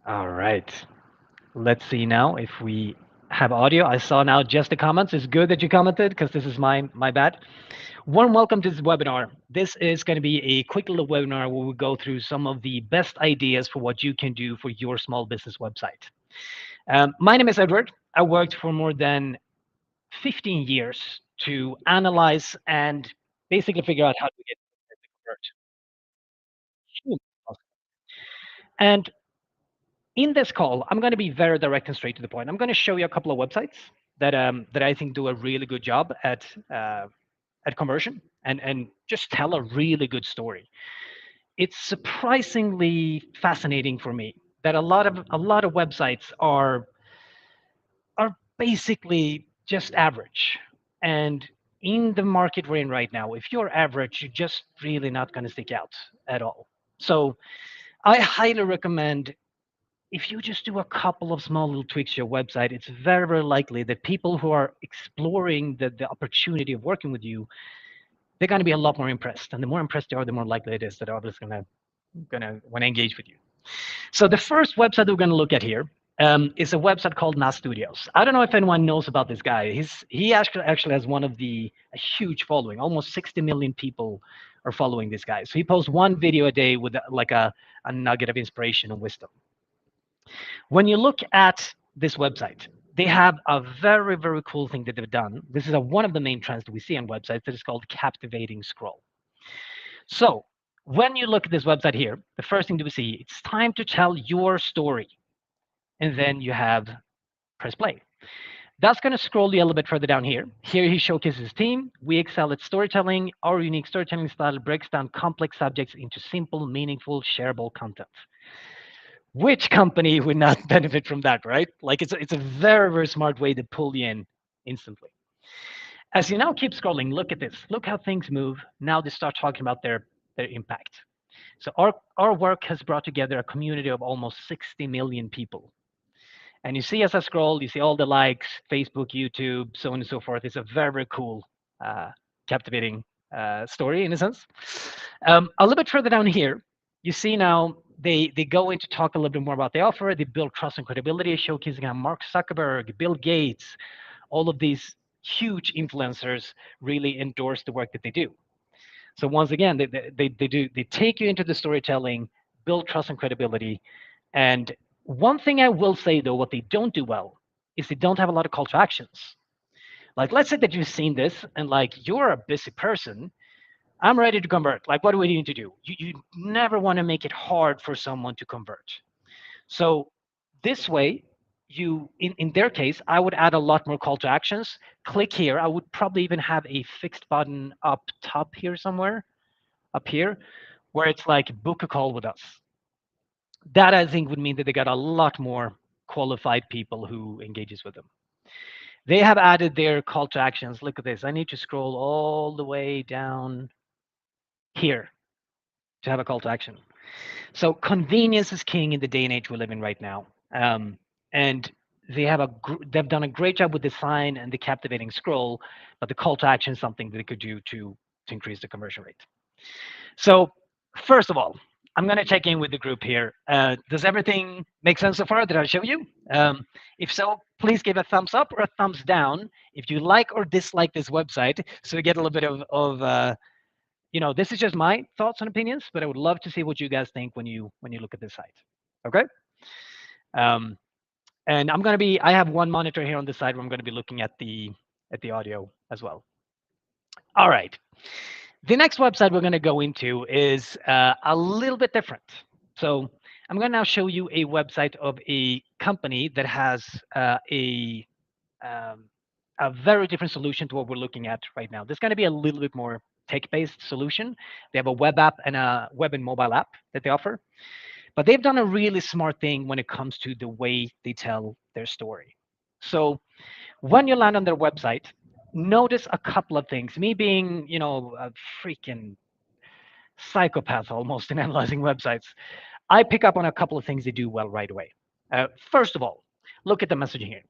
All right. Let's see now if we have audio. I saw now just the comments. It's good that you commented because this is my bad. Warm welcome to this webinar. This is going to be a quick little webinar where we go through some of the best ideas for what you can do for your small business website. My name is Edward. I worked for more than 15 years to analyze and basically figure out how to get it to convert. And in this call, I'm going to be very direct and straight to the point. I'm going to show you a couple of websites that I think do a really good job at conversion and just tell a really good story. It's surprisingly fascinating for me that a lot of websites are basically just average. And in the market we're in right now, if you're average, you're just really not going to stick out at all. So I highly recommend if you just do a couple of small little tweaks to your website, it's very, very likely that people who are exploring the opportunity of working with you, they're going to be a lot more impressed. And the more impressed they are, the more likely it is that others gonna want to engage with you. So the first website we're going to look at here is a website called NAS Studios. I don't know if anyone knows about this guy. He actually has one of the a huge following. Almost 60 million people are following this guy. So he posts one video a day with like a nugget of inspiration and wisdom. When you look at this website, they have a very, very cool thing that they've done. This is one of the main trends that we see on websites that is called captivating scroll. So when you look at this website here, the first thing that we see, it's time to tell your story. And then you have press play. That's going to scroll you a little bit further down here. Here he showcases his team. We excel at storytelling. Our unique storytelling style breaks down complex subjects into simple, meaningful, shareable content. Which company would not benefit from that, right? Like it's a very, very smart way to pull you in instantly. As you now keep scrolling, look at this. Look how things move. Now they start talking about their impact. So our work has brought together a community of almost 60 million people. And you see as I scroll, you see all the likes, Facebook, YouTube, so on and so forth. It's a very, very cool, captivating story in a sense. A little bit further down here, you see now they go into talk a little bit more about the offer. They build trust and credibility, showcasing how Mark Zuckerberg, Bill Gates, all of these huge influencers really endorse the work that they do. So once again, they take you into the storytelling, build trust and credibility. And one thing I will say though, what they don't do well is they don't have a lot of call to actions. Like let's say that you've seen this and like you're a busy person. I'm ready to convert. Like what do we need to do? You never want to make it hard for someone to convert. So this way, you in their case, I would add a lot more call to actions. Click here. I would probably even have a fixed button up top here somewhere, up here, where it's like book a call with us. That I think would mean that they got a lot more qualified people who engages with them. They have added their call to actions. Look at this. I need to scroll all the way down here to have a call to action. So convenience is king in the day and age we live in right now. And they've done a great job with design and the captivating scroll, but the call to action is something that they could do to increase the conversion rate. So first of all, I'm going to check in with the group here. Does everything make sense so far? Did I show you? If so, please give a thumbs up or a thumbs down if you like or dislike this website, so we get a little bit of this is just my thoughts and opinions, but I would love to see what you guys think when you look at this site. Okay. Um, and I have one monitor here on the side where I'm going to be looking at the audio as well. All right. The next website we're going to go into is a little bit different. So I'm going to now show you a website of a company that has um, a very different solution to what we're looking at right now. There's going to be a little bit more tech-based solution. They have a web app and a web and mobile app that they offer, but they've done a really smart thing when it comes to the way they tell their story. So when you land on their website, notice a couple of things. Me being, a freaking psychopath almost in analyzing websites, I pick up on a couple of things they do well right away. First of all, look at the messaging here.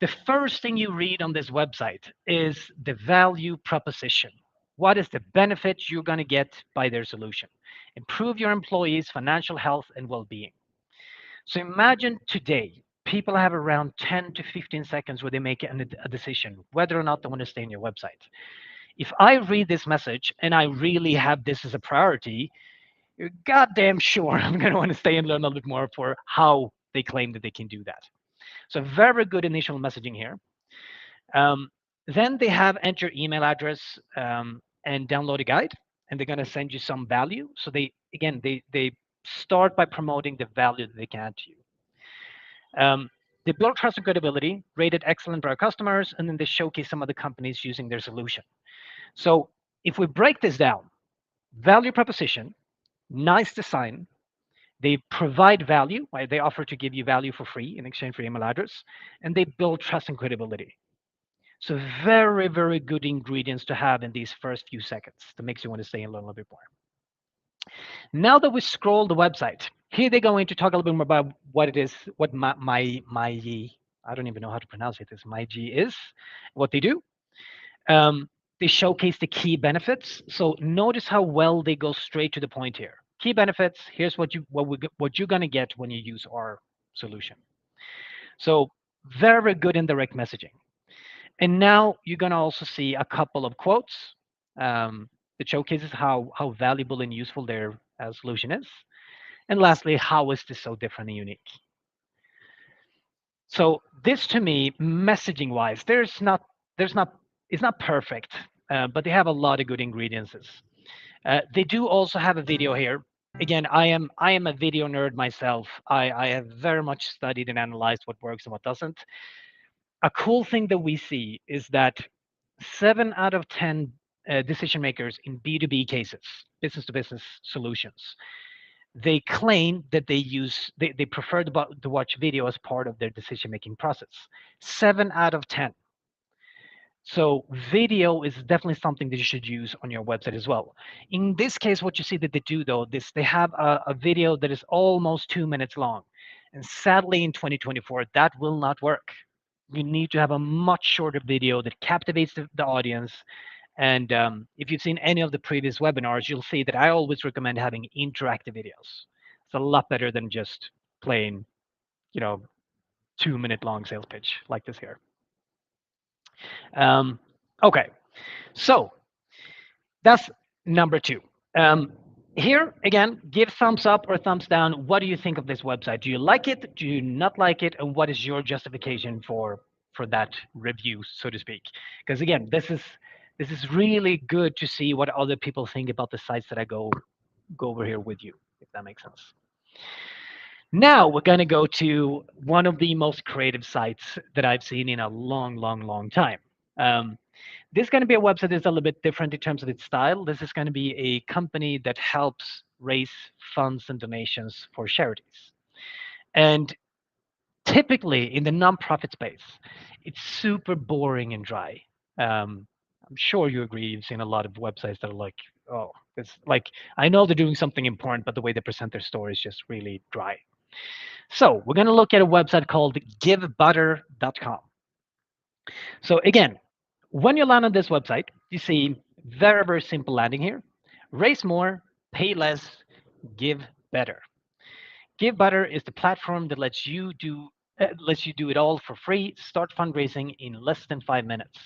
The first thing you read on this website is the value proposition. What is the benefit you're going to get by their solution? Improve your employees' financial health and well being. So imagine today, people have around 10 to 15 seconds where they make a decision whether or not they want to stay on your website. If I read this message and I really have this as a priority, you're goddamn sure I'm going to want to stay and learn a little bit more for how they claim that they can do that. So very good initial messaging here. Then they have enter email address and download a guide, and they're going to send you some value. So they again they start by promoting the value that they can add to you. They build trust and credibility, rated excellent by our customers, and then they showcase some of the companies using their solution. So if we break this down, value proposition, nice design, they provide value, right? They offer to give you value for free in exchange for email address, and they build trust and credibility. So very, very good ingredients to have in these first few seconds that makes you want to stay and learn a little bit more. Now that we scroll the website, here they go into talk a little bit more about what it is, what my I don't even know how to pronounce it. This my G is, what they do. Um, they showcase the key benefits. So notice how well they go straight to the point here. Key benefits. Here's what you're gonna get when you use our solution. So very good indirect messaging. And now you're gonna also see a couple of quotes that showcases how valuable and useful their solution is. And lastly, how is this so different and unique? So this to me, messaging wise, there's not it's not perfect, but they have a lot of good ingredients. They do also have a video here. Again, I am a video nerd myself. I have very much studied and analyzed what works and what doesn't. A cool thing that we see is that 7 out of 10 decision makers in B2B cases, business to business solutions, they claim that they prefer to watch video as part of their decision making process. 7 out of 10. So video is definitely something that you should use on your website as well. In this case, what you see that they do though, they have a video that is almost 2 minutes long. And sadly in 2024, that will not work. You need to have a much shorter video that captivates the audience. And if you've seen any of the previous webinars, you'll see that I always recommend having interactive videos. It's a lot better than just plain, you know, 2 minute long sales pitch like this here. Okay, so that's number two. Um, Here again, give thumbs up or thumbs down. What do you think of this website? Do you like it? Do you not like it? And what is your justification for that review, so to speak? Because again, this is really good to see what other people think about the sites that I go over here with you, if that makes sense. Now we're going to go to one of the most creative sites that I've seen in a long, long, long time. Um, this is going to be a website that's a little bit different in terms of its style. This is going to be a company that helps raise funds and donations for charities. And typically in the nonprofit space, it's super boring and dry. I'm sure you agree. You've seen a lot of websites that are like, oh, it's like, I know they're doing something important, but the way they present their story is just really dry. So we're going to look at a website called givebutter.com. So again, when you land on this website, you see very, very simple landing here. Raise more, pay less, give better. Give Better is the platform that lets you do it all for free. Start fundraising in less than 5 minutes.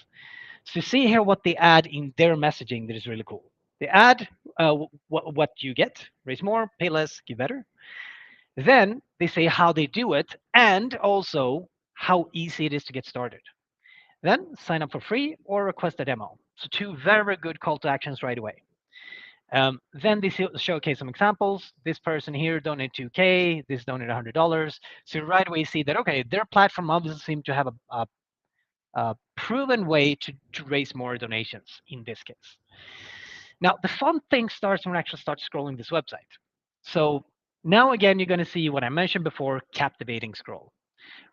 So you see here what they add in their messaging that is really cool. They add what you get: raise more, pay less, give better. Then they say how they do it and also how easy it is to get started. Then sign up for free or request a demo. So two very good call to actions right away. Then they showcase some examples. This person here donated 2K, this donated $100. So right away you see that, okay, their platform obviously seems to have a proven way to raise more donations in this case. Now, the fun thing starts when we actually start scrolling this website. So now again, you're going to see what I mentioned before, captivating scroll.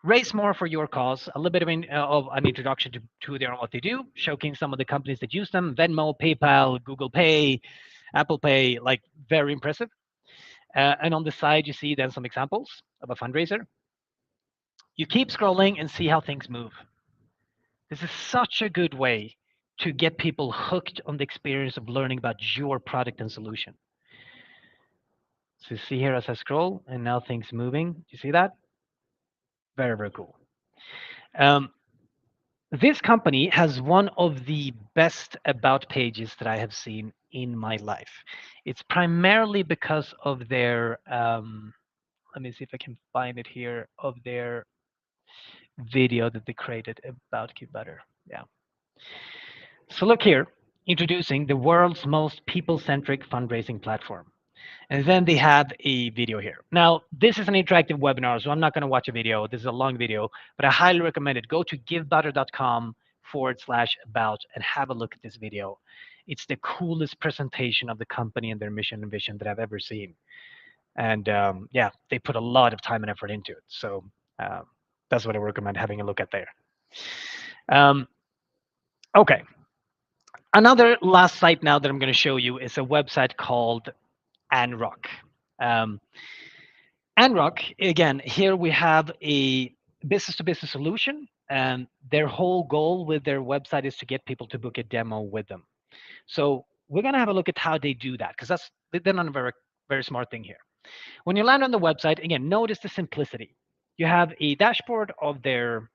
Raise more for your cause. A little bit of an introduction to who they are and what they do, showcasing some of the companies that use them: Venmo, PayPal, Google Pay, Apple Pay. Like, very impressive. And on the side, you see then some examples of a fundraiser. You keep scrolling and see how things move. This is such a good way to get people hooked on the experience of learning about your product and solution. So you see here as I scroll, and now things moving. You see that? Very, very cool. Um, this company has one of the best about pages that I have seen in my life. It's primarily because of their, let me see if I can find it here, of their video that they created about Butter. Yeah. So look here, introducing the world's most people-centric fundraising platform. And then they have a video here. Now, this is an interactive webinar, so I'm not going to watch a video. This is a long video, but I highly recommend it. Go to givebutter.com/about and have a look at this video. It's the coolest presentation of the company and their mission and vision that I've ever seen. And yeah, they put a lot of time and effort into it. So um, that's what I recommend having a look at there. Um, okay. Another last site now that I'm going to show you is a website called Anrock. Um, Anrock, again, here we have a business to business solution, and their whole goal with their website is to get people to book a demo with them. So we're going to have a look at how they do that, because they've done a very, very smart thing here. When you land on the website, again, notice the simplicity. You have a dashboard of their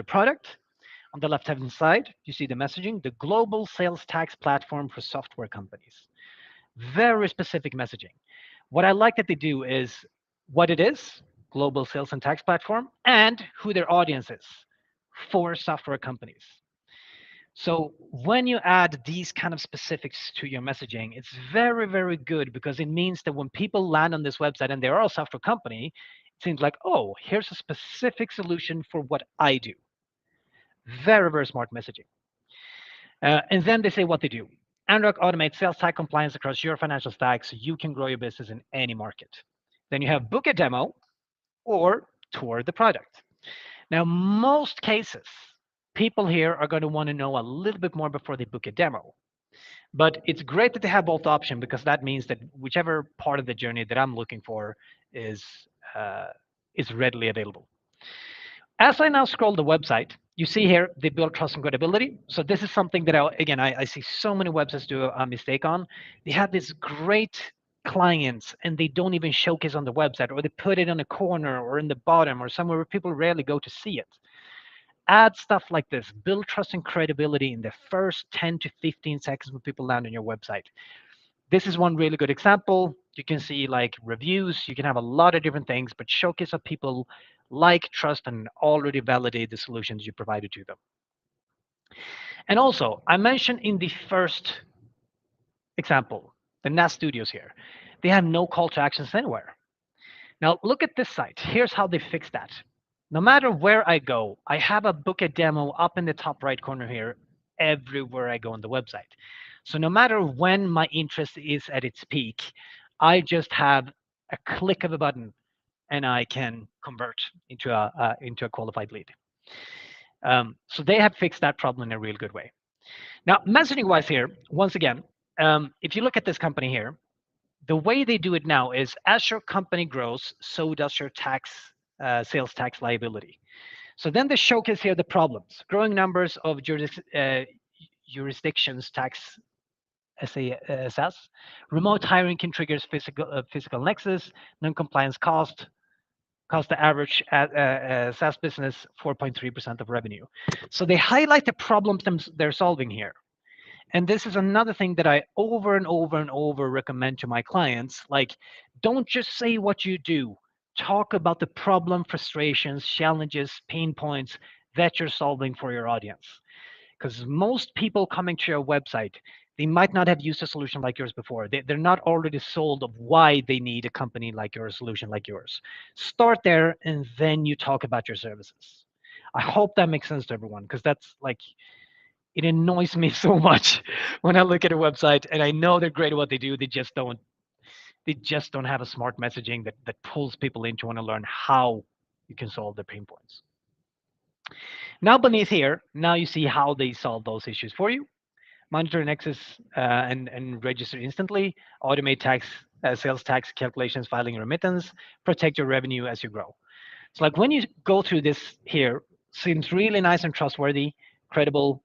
product. On the left-hand side, you see the messaging, the global sales tax platform for software companies. Very specific messaging. What I like that they do is what it is, global sales and tax platform, and who their audience is for software companies. So when you add these kind of specifics to your messaging, it's very, very good because it means that when people land on this website and they're a software company, it seems like, oh, here's a specific solution for what I do. Very, very smart messaging. And then they say what they do. Anrock automates sales tax compliance across your financial stack so you can grow your business in any market. Then you have book a demo or tour the product. Now, most cases, people here are going to want to know a little bit more before they book a demo. But it's great that they have both options because that means that whichever part of the journey that I'm looking for is uh, is readily available. As I now scroll the website, you see here they build trust and credibility. So this is something that I see so many websites do a mistake on. They have these great clients and they don't even showcase on the website, or they put it in a corner or in the bottom or somewhere where people rarely go to see it. Add stuff like this. Build trust and credibility in the first 10 to 15 seconds when people land on your website. This is one really good example. You can see like reviews, you can have a lot of different things, but showcase of people like, trust, and already validate the solutions you provided to them. And also, I mentioned in the first example, the NAS studios here, they have no call to actions anywhere. Now look at this site. Here's how they fix that. No matter where I go, I have a book a demo up in the top right corner here everywhere I go on the website. So no matter when my interest is at its peak, I just have a click of a button and I can convert into a qualified lead. So they have fixed that problem in a real good way. Now, messaging wise here, once again, if you look at this company here, the way they do it now is as your company grows, so does your sales tax liability. So then they showcase here the problems: growing numbers of jurisdictions tax SAS, remote hiring can trigger physical nexus, non-compliance cost the average SaaS business 4.3% of revenue. So they highlight the problems they're solving here. And this is another thing that I over and over and over recommend to my clients. Like, don't just say what you do. Talk about the problem, frustrations, challenges, pain points that you're solving for your audience. Because most people coming to your website, they might not have used a solution like yours before. They're not already sold of why they need a company like your solution like yours. Start there and then you talk about your services. I hope that makes sense to everyone because that's like, it annoys me so much when I look at a website and I know they're great at what they do. They just don't have a smart messaging that pulls people in to want to learn how you can solve their pain points. Now beneath here, now you see how they solve those issues for you. Monitor and access and register instantly, automate sales tax calculations, filing and remittance, protect your revenue as you grow. So like when you go through this here, seems really nice and trustworthy, credible,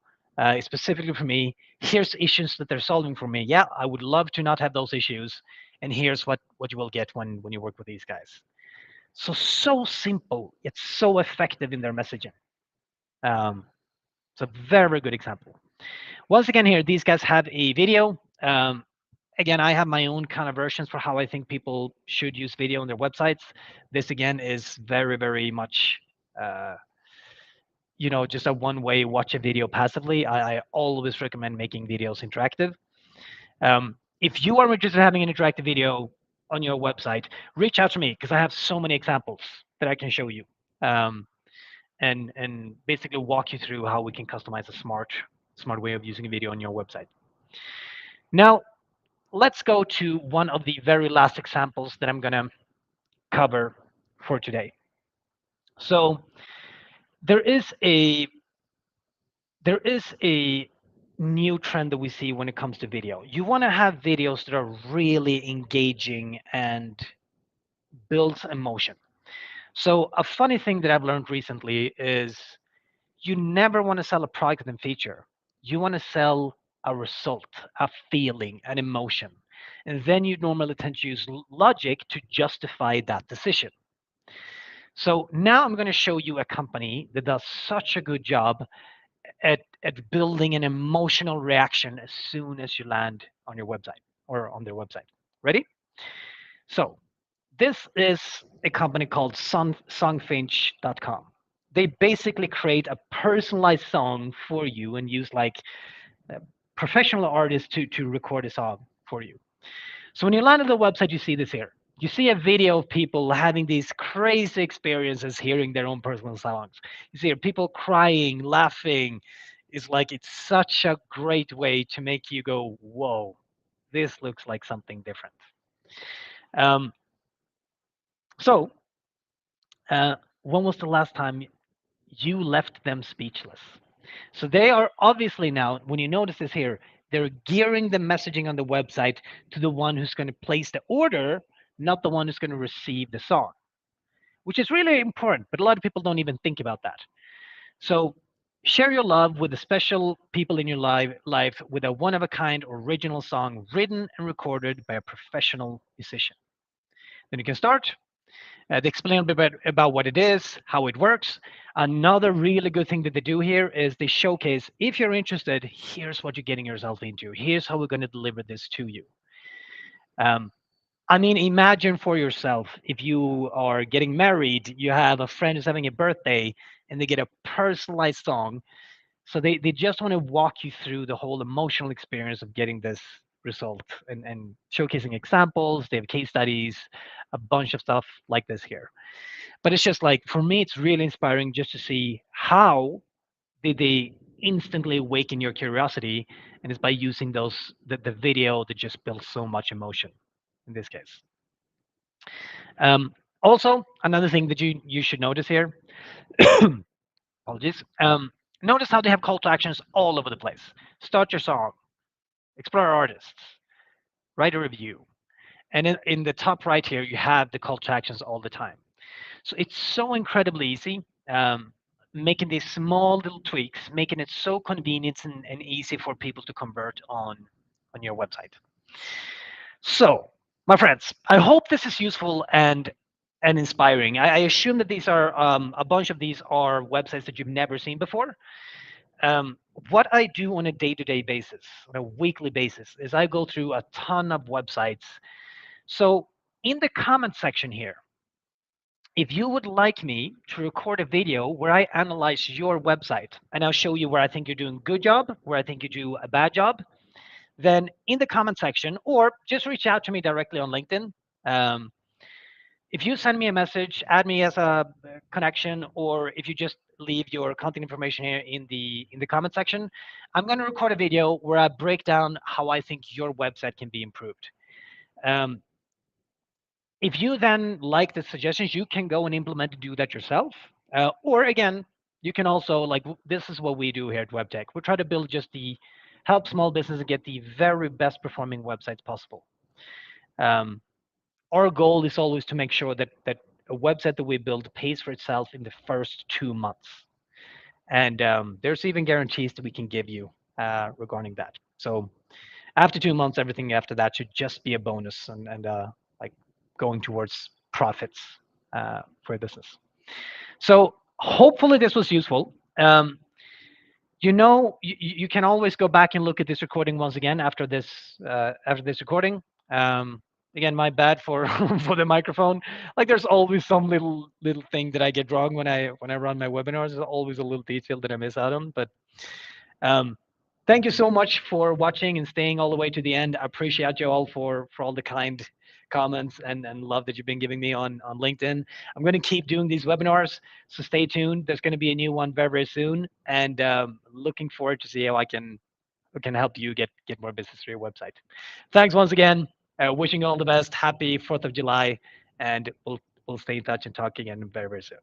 specifically for me. Here's issues that they're solving for me. Yeah, I would love to not have those issues. and here's what you will get when you work with these guys. So simple, yet so effective in their messaging. Um, it's a very good example. Once again, here these guys have a video. Again, I have my own kind of versions for how I think people should use video on their websites. This again is very much uh, just a one way watch a video passively. I always recommend making videos interactive. If you are interested in having an interactive video on your website, reach out to me because I have so many examples that I can show you, um, and basically walk you through how we can customize a smart way of using a video on your website. Now, let's go to one of the very last examples that I'm going to cover for today. So there is a there is a new trend that we see when it comes to video. You want to have videos that are really engaging and builds emotion. So a funny thing that I've learned recently is you never want to sell a product and feature. You want to sell a result, a feeling, an emotion. And then you normally tend to use logic to justify that decision. So now I'm going to show you a company that does such a good job at building an emotional reaction as soon as you land on your website or on their website. Ready? So this is a company called songfinch.com. They basically create a personalized song for you and use like uh, professional artists to record a song for you. So when you land on the website, you see this here. You see a video of people having these crazy experiences hearing their own personal songs. You see people crying, laughing. It's such a great way to make you go, whoa, this looks like something different. Um, so, when was the last time you left them speechless? So they are obviously now, when you notice this here, they're gearing the messaging on the website to the one who's going to place the order, not the one who's going to receive the song, which is really important. But a lot of people don't even think about that. So share your love with the special people in your life with a one of a kind original song written and recorded by a professional musician. Then you can start. They explain a bit about what it is, how it works. Another really good thing that they do here is they showcase if you're interested, here's what you're getting yourself into. Here's how we're going to deliver this to you. Um, I mean, imagine for yourself if you are getting married, you have a friend who's having a birthday, and they get a personalized song. So they just want to walk you through the whole emotional experience of getting this result and showcasing examples. They have case studies, a bunch of stuff like this here. But it's just like for me, it's really inspiring just to see how did they instantly awaken your curiosity, and it's by using the video that just builds so much emotion in this case. Also, another thing that you should notice here, apologies. Notice how they have call to actions all over the place. Start your song, explore artists, write a review, and in the top right here, you have the call to actions all the time. So it's so incredibly easy. Making these small little tweaks, making it so convenient and easy for people to convert on your website. So, my friends, I hope this is useful and inspiring. I assume that these are a bunch of these are websites that you've never seen before. What I do on a day-to-day basis, on a weekly basis, is I go through a ton of websites. So, in the comment section here, if you would like me to record a video where I analyze your website and I'll show you where I think you're doing a good job, where I think you do a bad job, then in the comment section, or just reach out to me directly on LinkedIn. Um, if you send me a message, add me as a connection, or if you just leave your contact information here in the comment section, I'm going to record a video where I break down how I think your website can be improved. Um, if you then like the suggestions, you can go and implement and do that yourself. Or again, you can also like this is what we do here at Webtec. We try to build just the help small businesses get the very best performing websites possible. Um, our goal is always to make sure that a website that we build pays for itself in the first 2 months. And there's even guarantees that we can give you regarding that. So After 2 months, everything after that should just be a bonus and like going towards profits for a business. So hopefully this was useful. You can always go back and look at this recording once again after this recording. Um, Again, my bad for for the microphone. Like there's always some little thing that I get wrong when I run my webinars. There's always a little detail that I miss out on. But um, thank you so much for watching and staying all the way to the end. I appreciate you all for all the kind comments and love that you've been giving me on LinkedIn. I'm going to keep doing these webinars, so stay tuned. There's going to be a new one very very soon, and looking forward to see how I can help you get more business through your website. Thanks once again. Wishing you all the best. Happy 4th of July, and we'll stay in touch and talk again very very soon.